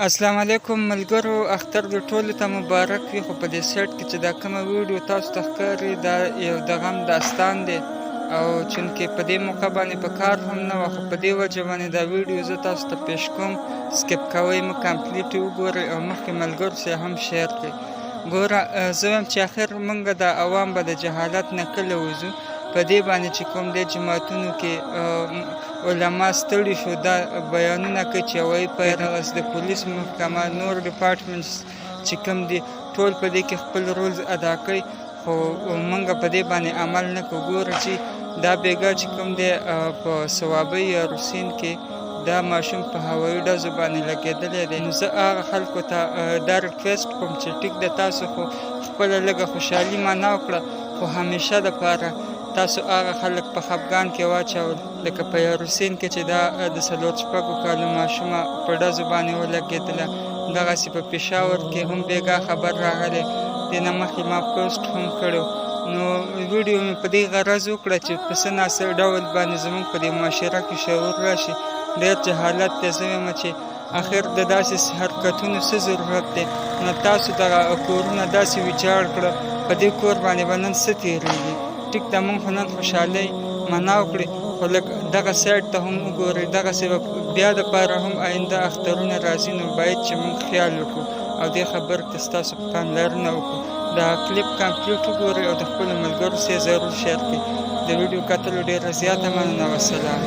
السلام علیکم ملګرو، اختر د ټولو ته مبارک وي. خو په دې سایټ کې چې دا کومه ویډیو تاسو ته ښکاري دا یو د غم داستان دی، او چونکې په دې موقع باندې په کار هم نه وه، خو په دې وجه باندې دا ویډیو زه تاسو ته پیش کوم. سکپ کوئ مه، کمپلیټ یې وګورئ او مخکې ملګرو سره هم شیر کړئ. ګوره زه وایم چې اخر موږ د عوام به د جهالت نه کله وځو. په دې باندې چې کوم دی جماعتونو کې علما ستړي شو، دا بیانونه کوي چې وایي پیرغس د پولیس محکمه نور ډپارټمنټس چې کوم دي ټول په دې کې خپل رولز ادا کوي، خو موږ په دې باندې عمل نه کوو. ګوره چې دا بیګا چې کوم دی په صوابۍ یا روسین کې دا ماشوم په هوایي ډزو باندې لګېدلی دی. نو زه هغه خلکو ته دا ریکویسټ کوم چې ټیک د تاسو خو خپله لږه خوشحالي معنا وکړه، خو همیشه دپاره تاسو هغه خلک په خفګان کې واچول، لکه په یاروسین کې چې دا د 4 کالو ماشومه په ډزو باندې ولګېدله. دغسې په پېښور کې هم بېګا خبر راغلی، دې نه مخکې ما پوسټ هم کړی. نو ویډیو مې په دې غرض وکړه چې په څه ناسه ډول باندې زموږ په دې معاشره کې شعور راشي. ډېر جهالت دی. زه وایم چې اخر د داسې حرکتونو څه ضرورت دی؟ نو تاسو دغه کورونه داسې ویجاړ کړه، په دې کور باندې به نن څه تېرېږي؟ ټیک ده، موږ خو نن خوشحالۍ معنا وکړې، خو لږ دغه سایډ ته هم وګورئ. دغسې به بیا دپاره هم آینده اخترونه راځي، نو باید چې موږ خیال وکړو او دې خبرې ته ستاسو پاملرنه وکړو. دا کلیپ کمپلیټ وګورئ او د خپلو ملګرو سره ضرور شیر کړئ. د ویډیو کتلو ډېره زیاته مننه. وسلام.